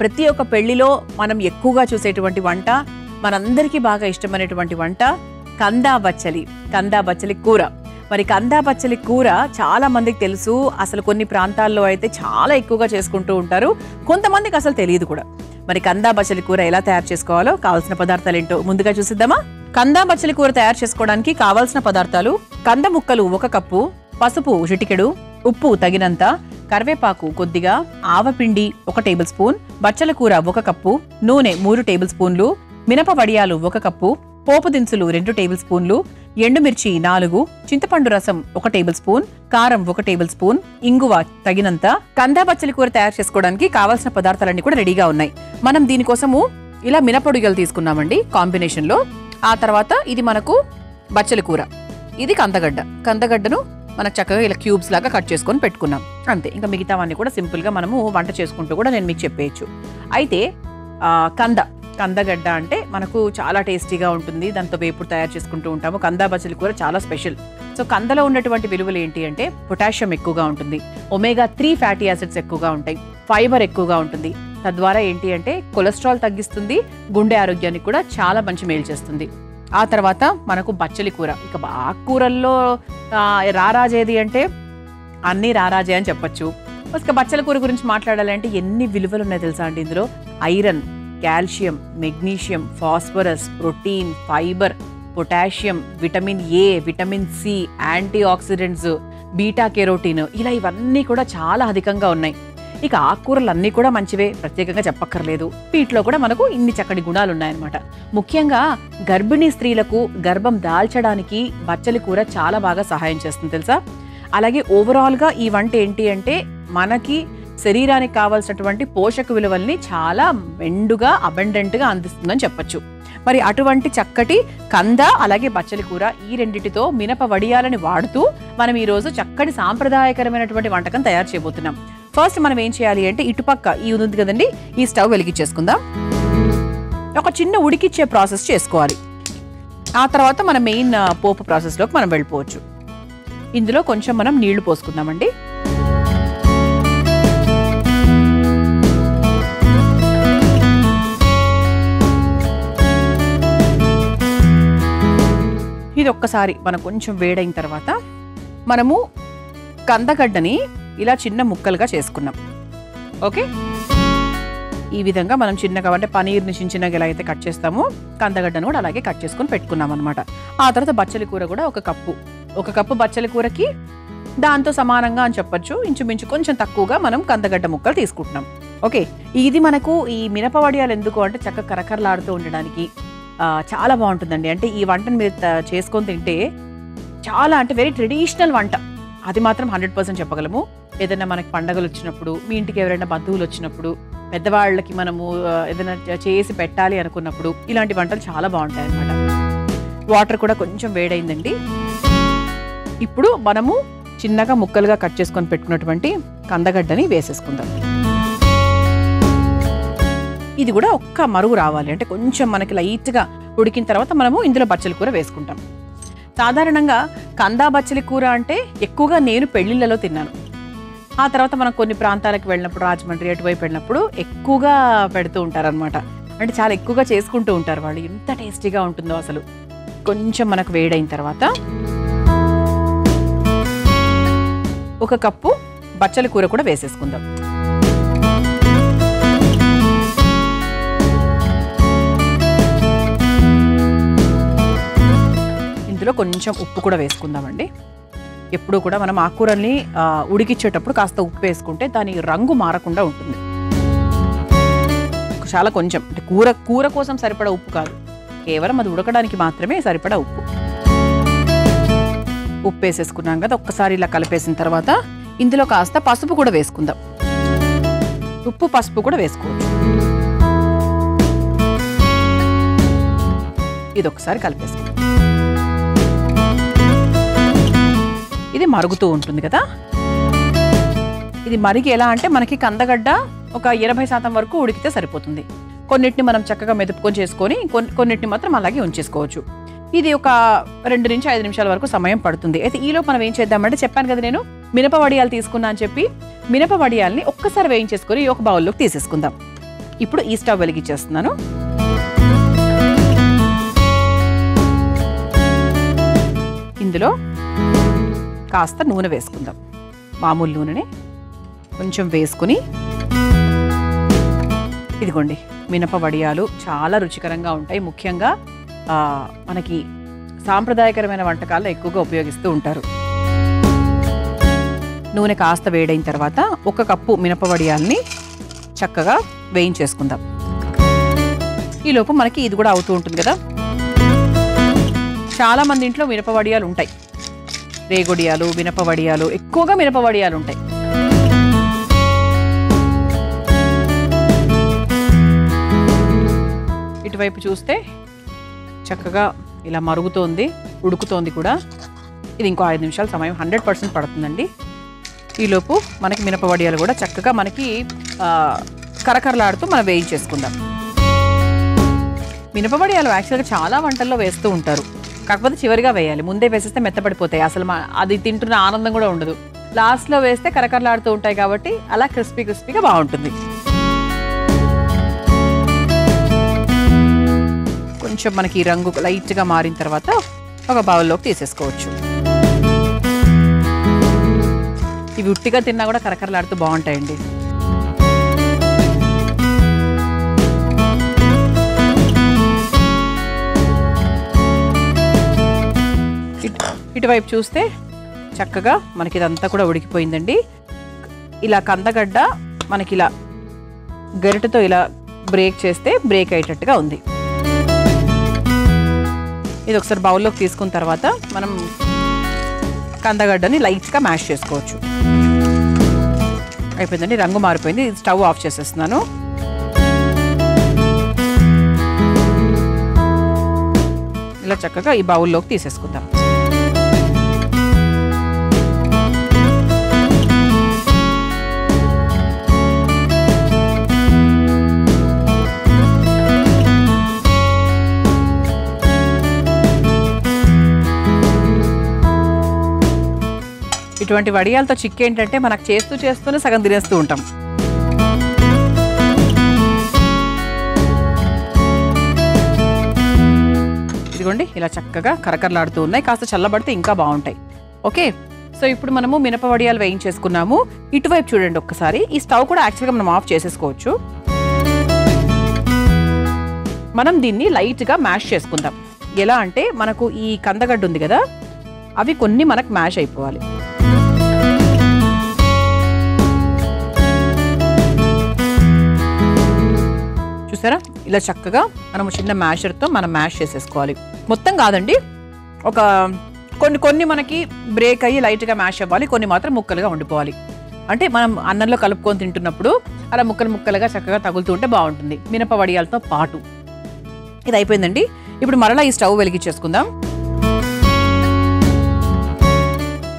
ప్రతి ఒక్క పెళ్లిలో మనం ఎక్కువగా చూసేటువంటి వంట, మనందరికీ బాగా ఇష్టమైనటువంటి వంట కందా బచ్చలి కూర. మరి కందా బచ్చలి కూర చాలా మందికి తెలుసు. అసలు కొన్ని ప్రాంతాల్లో అయితే చాలా ఎక్కువగా చేసుకుంటూ ఉంటారు, కొంతమందికి అసలు తెలియదు కూడా. మరి కందా బచ్చలి కూర ఎలా తయారు చేసుకోవాలో కావాల్సిన పదార్థాలు ఏంటో ముందుగా చూసిద్దామా. కందా బచ్చలి కూర తయారు చేసుకోవడానికి కావాల్సిన పదార్థాలు: కంద ముక్కలు 1 కప్పు, పసుపు చిటికెడు, ఉప్పు తగినంత, కరివేపాకు కొద్దిగా, ఆవపిండి 1 టేబుల్ స్పూన్, బచ్చల కూర 1 కప్పు, నూనె 3 టేబుల్ స్పూన్లు, మినప వడియాలు 1 కప్పు, పోపు దినుసులు 2 టేబుల్ స్పూన్లు, ఎండుమిర్చి 4, చింతపండు రసం 1 టేబుల్ స్పూన్, కారం 1 టేబుల్ స్పూన్, ఇంగువ తగినంత. కందా బచ్చలి కూర తయారు చేసుకోవడానికి కావాల్సిన పదార్థాలన్నీ కూడా రెడీగా ఉన్నాయి. మనం దీనికోసము ఇలా మినపొడిగలు తీసుకున్నామండి కాంబినేషన్ లో. ఆ తర్వాత ఇది మనకు బచ్చలి కూర, ఇది కందగడ్డను మనకు చక్కగా ఇలా క్యూబ్స్ లాగా కట్ చేసుకొని పెట్టుకున్నాం అంతే. ఇంకా మిగతావన్నీ కూడా సింపుల్ గా మనము వంట చేసుకుంటూ కూడా నేను మీకు చెప్పేయచ్చు. అయితే కందగడ్డ అంటే మనకు చాలా టేస్టీగా ఉంటుంది, దాంతో వేపుడు తయారు చేసుకుంటూ ఉంటాము. కందా బచ్చలి కూర చాలా స్పెషల్. సో కందలో ఉన్నటువంటి విలువలు ఏంటి అంటే పొటాషియం ఎక్కువగా ఉంటుంది, omega-3 ఫ్యాటీ యాసిడ్స్ ఎక్కువగా ఉంటాయి, ఫైబర్ ఎక్కువగా ఉంటుంది. తద్వారా ఏంటి అంటే కొలెస్ట్రాల్ తగ్గిస్తుంది, గుండె ఆరోగ్యానికి కూడా చాలా మంచి మేలు చేస్తుంది. ఆ తర్వాత మనకు బచ్చలి కూర. ఇక ఆకుకూరల్లో రారాజేది అంటే అన్నీ రారాజే అని చెప్పచ్చు. ఇక బచ్చల కూర గురించి మాట్లాడాలంటే ఎన్ని విలువలు ఉన్నాయో తెలుసా అండి. ఇందులో iron, calcium, magnesium, phosphorus, protein, fibre, potassium, vitamin A, vitamin C, antioxidants, beta carotene, ఇలా ఇవన్నీ కూడా చాలా అధికంగా ఉన్నాయి. ఇక ఆకుకూరలు అన్నీ కూడా మంచివే, ప్రత్యేకంగా చెప్పక్కర్లేదు. వీటిలో కూడా మనకు ఇన్ని చక్కటి గుణాలు ఉన్నాయన్నమాట. ముఖ్యంగా గర్భిణీ స్త్రీలకు గర్భం దాల్చడానికి బచ్చలి కూర చాలా బాగా సహాయం చేస్తుంది తెలుసా. అలాగే ఓవరాల్ గా ఈ వంట ఏంటి అంటే మనకి శరీరానికి కావాల్సినటువంటి పోషక విలువల్ని చాలా మెండుగా అబండెంట్ గా అందిస్తుందని చెప్పొచ్చు. మరి అటువంటి చక్కటి కంద అలాగే బచ్చలి కూర ఈ రెండిటితో మినప వడియాలని వాడుతూ మనం ఈ రోజు చక్కటి సాంప్రదాయకరమైనటువంటి వంటకం తయారు చేయబోతున్నాం. ఫస్ట్ మనం ఏం చేయాలి అంటే ఇటుపక్క ఈ ఉంది కదండి, ఈ స్టవ్ వెలిగించేసుకుందాం. ఒక చిన్న ఉడికిచ్చే ప్రాసెస్ చేసుకోవాలి. ఆ తర్వాత మన మెయిన్ పోపు ప్రాసెస్లోకి మనం వెళ్ళిపోవచ్చు. ఇందులో కొంచెం మనం నీళ్లు పోసుకుందామండి. ఇది ఒక్కసారి మనం కొంచెం వేడైన తర్వాత మనము కందగడ్డని ఇలా చిన్న ముక్కలుగా చేసుకున్నాం. ఓకే, ఈ విధంగా మనం చిన్నగా అంటే పనీర్ని చిన్నగా ఎలా అయితే కట్ చేస్తామో కందగడ్డను కూడా అలాగే కట్ చేసుకొని పెట్టుకున్నాం అనమాట. ఆ తర్వాత బచ్చలి కూర కూడా 1 కప్పు బచ్చలి కూరకి దాంతో సమానంగా అని చెప్పొచ్చు, ఇంచుమించు కొంచెం తక్కువగా మనం కందగడ్డ ముక్కలు తీసుకుంటున్నాం. ఓకే, ఇది మనకు ఈ మినప వడియాలు ఎందుకు అంటే చక్కగా కరకరలాడుతూ ఉండడానికి చాలా బాగుంటుందండి. అంటే ఈ వంటను మీరు చేసుకొని తింటే చాలా అంటే వెరీ ట్రెడిషనల్ వంట, అది మాత్రం 100% చెప్పగలము. ఏదైనా మనకి పండగలు వచ్చినప్పుడు, మీ ఇంటికి ఎవరైనా బంధువులు వచ్చినప్పుడు, పెద్దవాళ్ళకి మనము ఏదైనా చేసి పెట్టాలి అనుకున్నప్పుడు ఇలాంటి వంటలు చాలా బాగుంటాయి అన్నమాట. వాటర్ కూడా కొంచెం వేడైందండి. ఇప్పుడు మనము చిన్నగా ముక్కలుగా కట్ చేసుకొని పెట్టుకున్నటువంటి కందగడ్డని వేసేసుకుందాం. ఇది కూడా ఒక్క మరుగు రావాలి, అంటే కొంచెం మనకి లైట్గా ఉడికిన తర్వాత మనము ఇందులో బచ్చలి కూర వేసుకుంటాం. సాధారణంగా కందా బచ్చలి కూర అంటే ఎక్కువగా నేను పెళ్లిళ్ళలో తిన్నాను. ఆ తర్వాత మనం కొన్ని ప్రాంతాలకు వెళ్ళినప్పుడు, రాజమండ్రి అటువైపు వెళ్ళినప్పుడు ఎక్కువగా పెడుతూ ఉంటారనమాట. అంటే చాలా ఎక్కువగా చేసుకుంటూ ఉంటారు వాళ్ళు. ఎంత టేస్టీగా ఉంటుందో అసలు. కొంచెం మనకు వేడైన తర్వాత 1 కప్పు బచ్చలి కూర కూడా వేసేసుకుందాం. ఇందులో కొంచెం ఉప్పు కూడా వేసుకుందామండి. ఎప్పుడు కూడా మనం ఆకుకూరల్ని ఉడికిచ్చేటప్పుడు కాస్త ఉప్పు వేసుకుంటే దాని రంగు మారకుండా ఉంటుంది. చాలా కొంచెం, అంటే కూర కోసం సరిపడా ఉప్పు కాదు, కేవలం అది ఉడకడానికి మాత్రమే సరిపడా ఉప్పు వేసేసుకున్నాం కదా. ఒక్కసారి ఇలా కలిపేసిన తర్వాత ఇందులో కాస్త పసుపు కూడా వేసుకుందాం. ఉప్పు పసుపు కూడా వేసుకోవచ్చు. ఇది ఒకసారి కలిపేసుకుందాం. ఇది మరుగుతూ ఉంటుంది కదా. ఇది మరిగి ఎలా అంటే మనకి కందగడ్డ ఒక 80% వరకు ఉడికితే సరిపోతుంది. కొన్నిటిని మనం చక్కగా మెదుపుకొని చేసుకొని కొన్నిటిని మాత్రం అలాగే ఉంచేసుకోవచ్చు. ఇది ఒక 2 నుంచి 5 నిమిషాల వరకు సమయం పడుతుంది. అయితే ఈలో మనం ఏం చేద్దామంటే, చెప్పాను కదా నేను మినప వడియాలు తీసుకున్నా అని చెప్పి, మినప వడియాల్ని ఒక్కసారి వేయించేసుకొని ఒక బౌల్లోకి తీసేసుకుందాం. ఇప్పుడు ఈ స్టవ్ వెలిగించేస్తున్నాను. ఇందులో కాస్త నూనె వేసుకుందాం. మామూలు నూనెని కొంచెం వేసుకుని, ఇదిగోండి మినప వడియాలు చాలా రుచికరంగా ఉంటాయి. ముఖ్యంగా మనకి సాంప్రదాయకరమైన వంటకాల్లో ఎక్కువగా ఉపయోగిస్తూ ఉంటారు. నూనె కాస్త వేడైన తర్వాత 1 కప్పు మినప వడియాల్ని చక్కగా వేయించేసుకుందాం. ఈలోపు మనకి ఇది కూడా అవుతూ ఉంటుంది కదా. చాలా మంది ఇంట్లో మినప వడియాలు ఉంటాయి. రేగొడియాలు, మినప వడియాలు, ఎక్కువగా మినప వడియాలు ఉంటాయి. ఇటువైపు చూస్తే చక్కగా ఇలా మరుగుతోంది, ఉడుకుతోంది కూడా. ఇది ఇంకో 5 నిమిషాల సమయం 100% పడుతుందండి. ఈలోపు మనకి మినప వడియాలు కూడా చక్కగా మనకి కరకరలాడుతూ మనం వేయించేసుకుందాం. మినప వడియాలు యాక్చువల్గా చాలా వంటల్లో వేస్తూ ఉంటారు. కాకపోతే చివరిగా వేయాలి. ముందే వేసేస్తే మెత్తపడిపోతాయి. అసలు అది తింటున్న ఆనందం కూడా ఉండదు. లాస్ట్లో వేస్తే కరకరలాడుతూ ఉంటాయి కాబట్టి అలా క్రిస్పీగా బాగుంటుంది. కొంచెం మనకి రంగు లైట్గా మారిన తర్వాత ఒక బౌల్లోకి తీసేసుకోవచ్చు. ఇవి ఉట్టిగా తిన్నా కూడా కరకరలాడుతూ బాగుంటాయండి. ఇటువైపు చూస్తే చక్కగా మనకి ఇదంతా కూడా ఉడికిపోయిందండి. ఇలా కందగడ్డ మనకి ఇలా గరిటెతో ఇలా బ్రేక్ చేస్తే బ్రేక్ అయ్యేటట్టుగా ఉంది. ఇది ఒకసారి బౌల్లోకి తీసుకున్న తర్వాత మనం కందగడ్డని లైట్గా మ్యాష్ చేసుకోవచ్చు. అయిపోయిందండి, రంగు మారిపోయింది. స్టవ్ ఆఫ్ చేసేస్తున్నాను. ఇలా చక్కగా ఈ బౌల్లోకి తీసేసుకుందాం. ఇటువంటి వడియాలతో చిక్కు ఏంటంటే మనకు చేస్తూనే సగం తినేస్తూ ఉంటాం. ఇదిగోండి ఇలా చక్కగా కరకరలాడుతూ ఉన్నాయి. కాస్త చల్లబడితే ఇంకా బాగుంటాయి. ఓకే, సో ఇప్పుడు మనము మినప వడియాలు వేయించేసుకున్నాము. ఇటువైపు చూడండి ఒక్కసారి. ఈ స్టవ్ కూడా యాక్చువల్గా మనం ఆఫ్ చేసేసుకోవచ్చు. మనం దీన్ని లైట్గా మ్యాష్ చేసుకుందాం. ఎలా అంటే మనకు ఈ కందగడ్డ ఉంది కదా, అవి కొన్ని మనకు మ్యాష్ అయిపోవాలి. చూసారా, ఇలా చక్కగా మనము చిన్న మ్యాషర్తో మనం మ్యాష్ చేసేసుకోవాలి. మొత్తం కాదండి, ఒక కొన్ని మనకి బ్రేక్ అయ్యి లైట్గా మ్యాష్ అవ్వాలి, కొన్ని మాత్రం ముక్కలుగా ఉండిపోవాలి. అంటే మనం అన్నంలో కలుపుకొని తింటున్నప్పుడు అలా ముక్కలుగా చక్కగా తగులుతూ ఉంటే బాగుంటుంది మినప వడియాలతో పాటు. ఇది అయిపోయిందండి. ఇప్పుడు మరలా ఈ స్టవ్ వెలిగించేసుకుందాం.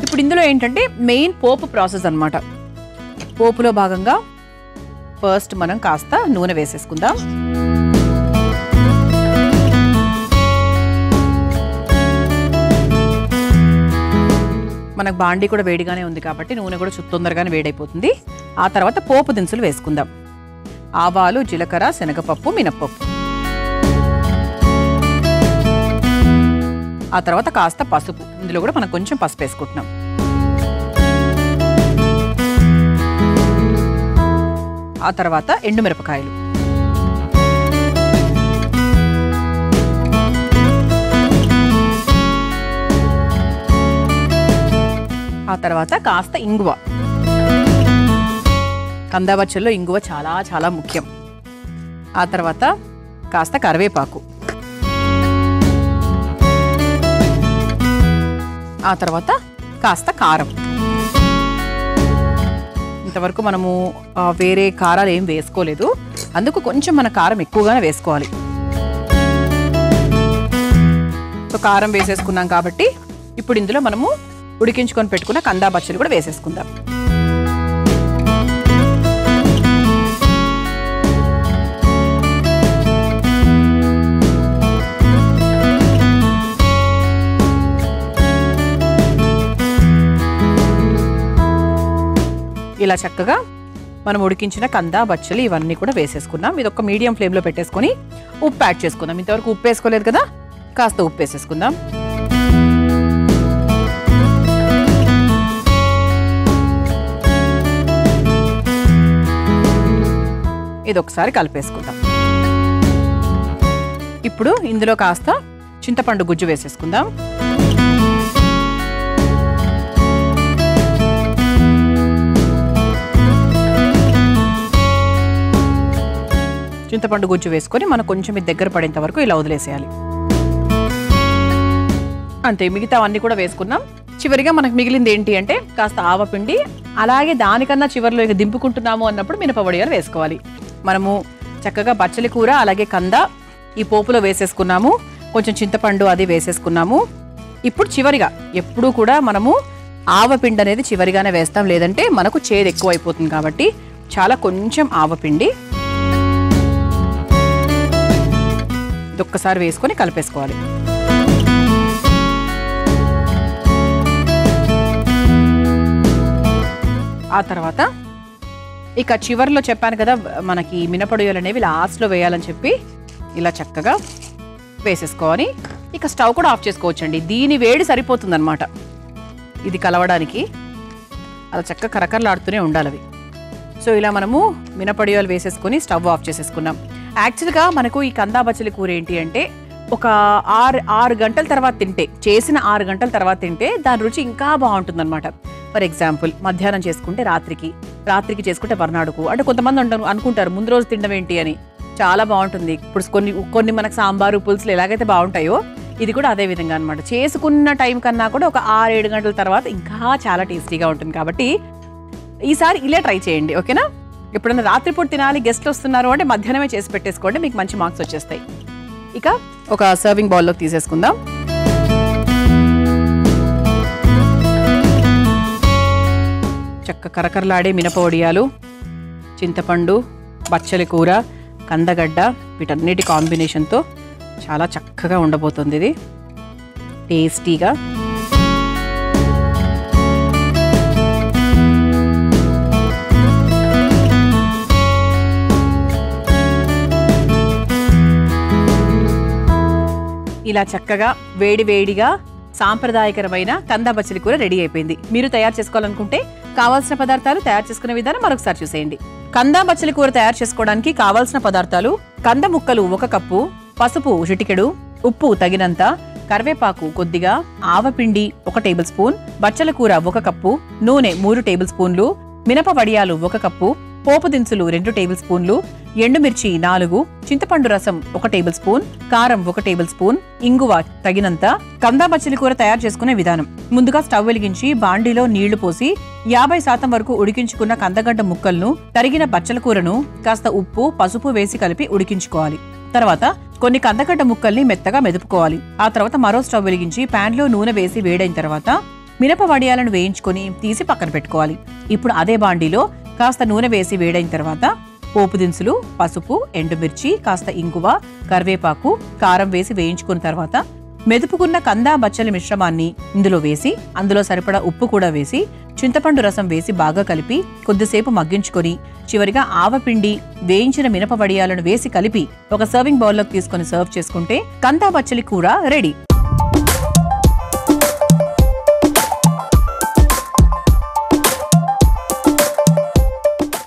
ఇప్పుడు ఇందులో ఏంటంటే మెయిన్ పోపు ప్రాసెస్ అన్నమాట. పోపులో భాగంగా ఫస్ట్ మనం కాస్త నూనె వేసేసుకుందాం. మనకు బాండీ కూడా వేడిగానే ఉంది కాబట్టి నూనె కూడా తొందరగానే వేడైపోతుంది. ఆ తర్వాత పోపు దినుసులు వేసుకుందాం. ఆవాలు, జీలకర్ర, శనగపప్పు, మినప్పప్పు. ఆ తర్వాత కాస్త పసుపు. ఇందులో కూడా మనం కొంచెం పసుపు వేసుకుంటున్నాం. ఆ తర్వాత ఎండుమిరపకాయలు, ఆ తర్వాత కాస్త ఇంగువ. కందాబచ్చల్లో ఇంగువ చాలా చాలా ముఖ్యం. ఆ తర్వాత కాస్త కరివేపాకు. ఆ తర్వాత కాస్త కారం. ఇంతవరకు మనము వేరే కారాలు ఏం వేసుకోలేదు, అందుకు కొంచెం మన కారం ఎక్కువగానే వేసుకోవాలి. సో కారం వేసేసుకున్నాం కాబట్టి ఇప్పుడు ఇందులో మనము ఉడికించుకొని పెట్టుకున్న కందాబచ్చలు కూడా వేసేసుకుందాం. ఇలా చక్కగా మనం ఉడికించిన కంద బచ్చలి ఇవన్నీ కూడా వేసేసుకున్నాం. ఇది ఒక మీడియం ఫ్లేమ్లో పెట్టేసుకొని ఉప్పు యాడ్ చేసుకుందాం. ఇంతవరకు ఉప్పు వేసుకోలేదు కదా, కాస్త ఉప్పు వేసేసుకుందాం. ఇది ఒకసారి కలిపేసుకుందాం. ఇప్పుడు ఇందులో కాస్త చింతపండు గుజ్జు వేసేసుకుందాం. చింతపండు గుజ్జు వేసుకొని మనం కొంచెం ఇది దగ్గర పడేంత వరకు ఇలా వదిలేసేయాలి. అంతే, మిగతా అన్నీ కూడా వేసుకున్నాం. చివరిగా మనకు మిగిలింది ఏంటి అంటే కాస్త ఆవపిండి, అలాగే దానికన్నా చివరిలో ఇక దింపుకుంటున్నాము అన్నప్పుడు మినపవడియాలు వేసుకోవాలి. మనము చక్కగా బచ్చలి కూర అలాగే కంద ఈ పోపులో వేసేసుకున్నాము, కొంచెం చింతపండు అది వేసేసుకున్నాము. ఇప్పుడు చివరిగా ఎప్పుడూ కూడా మనము ఆవపిండి అనేది చివరిగానే వేస్తాం, లేదంటే మనకు చేదు ఎక్కువ అయిపోతుంది. కాబట్టి చాలా కొంచెం ఆవపిండి ఒక్కసారి వేసుకొని కలిపేసుకోవాలి. ఆ తర్వాత ఇక చివరిలో చెప్పాను కదా మనకి మినపొడియాలు అనేవి లాస్ట్లో వేయాలని చెప్పి ఇలా చక్కగా వేసేసుకోవాలి. ఇక స్టవ్ కూడా ఆఫ్ చేసుకోవచ్చండి. దీని వేడి సరిపోతుందన్నమాట ఇది కలవడానికి. అలా చక్కగా కరకరలాడుతూనే ఉండాలి అవి. సో ఇలా మనము మినపొడియాలు వేసేసుకొని స్టవ్ ఆఫ్ చేసేసుకున్నాం. యాక్చువల్గా మనకు ఈ కందా బచ్చలి కూర ఏంటి అంటే ఒక 6 గంటల తర్వాత తింటే, చేసిన 6 గంటల తర్వాత తింటే దాని రుచి ఇంకా బాగుంటుందన్నమాట. ఫర్ ఎగ్జాంపుల్ మధ్యాహ్నం చేసుకుంటే రాత్రికి చేసుకుంటే మర్నాడుకు. అంటే కొంతమంది అనుకుంటారు ముందు రోజు తినడం ఏంటి అని. చాలా బాగుంటుంది. ఇప్పుడు కొన్ని మనకు సాంబారు పులుసులు ఎలాగైతే బాగుంటాయో ఇది కూడా అదే విధంగా అనమాట. చేసుకున్న టైం కన్నా కూడా ఒక 6-7 గంటల తర్వాత ఇంకా చాలా టేస్టీగా ఉంటుంది. కాబట్టి ఈసారి ఇలా ట్రై చేయండి, ఓకేనా? ఎప్పుడైనా రాత్రిపూట తినాలి, గెస్ట్లు వస్తున్నారు అంటే మధ్యాహ్నమే చేసి పెట్టేసుకోండి, మీకు మంచి మార్క్స్ వచ్చేస్తాయి. ఇక ఒక సర్వింగ్ బౌల్లోకి తీసేసుకుందాం. చక్క కరకరలాడే మినపొడియాలు, చింతపండు, బచ్చలి కూర, కందగడ్డ వీటన్నిటి కాంబినేషన్తో చాలా చక్కగా ఉండబోతుంది ఇది టేస్టీగా. ఇలా చక్కగా వేడివేడిగా సాంప్రదాయకరమైన కంద బచ్చలి కూర రెడీ అయిపోయింది. మీరు తయారు చేసుకోవాలనుకుంటే కావాల్సిన పదార్థాలు, తయారు చేసుకునే విధానం మరొకసారి చూసేయండి. కంద బచ్చలి కూర తయారు చేసుకోవడానికి కావాల్సిన పదార్థాలు: కంద ముక్కలు 1 కప్పు, పసుపు చిటికెడు, ఉప్పు తగినంత, కరివేపాకు కొద్దిగా, ఆవపిండి 1 టేబుల్ స్పూన్, బచ్చల కూర 1 కప్పు, నూనె 3 టేబుల్ స్పూన్లు, మినప వడియాలు 1 కప్పు, పోపు దినుసులు 2 టేబుల్ స్పూన్లు, ఎండుమిర్చి 4, చింతపండు రసం 1 టేబుల్ స్పూన్, కారం 1 టేబుల్ స్పూన్, ఇంగువ తగినంత. కందా బచ్చలి కూర తయారు చేసుకునే విధానం: ముందుగా స్టవ్ వెలిగించి బాండీలో నీళ్లు పోసి 50% వరకు ఉడికించుకున్న కందగడ్డ ముక్కలను, తరిగిన బచ్చల కూరను కాస్త ఉప్పు పసుపు వేసి కలిపి ఉడికించుకోవాలి. తర్వాత కొన్ని కందగడ్డ ముక్కల్ని మెత్తగా మెదుపుకోవాలి. ఆ తర్వాత మరో స్టవ్ వెలిగించి ప్యాన్ లో నూనె వేసి వేడైన తర్వాత మినప వడియాలను వేయించుకొని తీసి పక్కన పెట్టుకోవాలి. ఇప్పుడు అదే బాండీలో కాస్త నూనె వేసి వేడైన తర్వాత పోపు దినుసులు, పసుపు, ఎండుమిర్చి, కాస్త ఇంగువ, కరివేపాకు, కారం వేసి వేయించుకున్న తర్వాత మెదుపుకున్న కందా బచ్చలి మిశ్రమాన్ని ఇందులో వేసి అందులో సరిపడా ఉప్పు కూడా వేసి చింతపండు రసం వేసి బాగా కలిపి కొద్దిసేపు మగ్గించుకొని చివరిగా ఆవపిండి, వేయించిన మినప వడియాలను వేసి కలిపి ఒక సర్వింగ్ బౌల్లోకి తీసుకొని సర్వ్ చేసుకుంటే కందా బచ్చలి కూర రెడీ.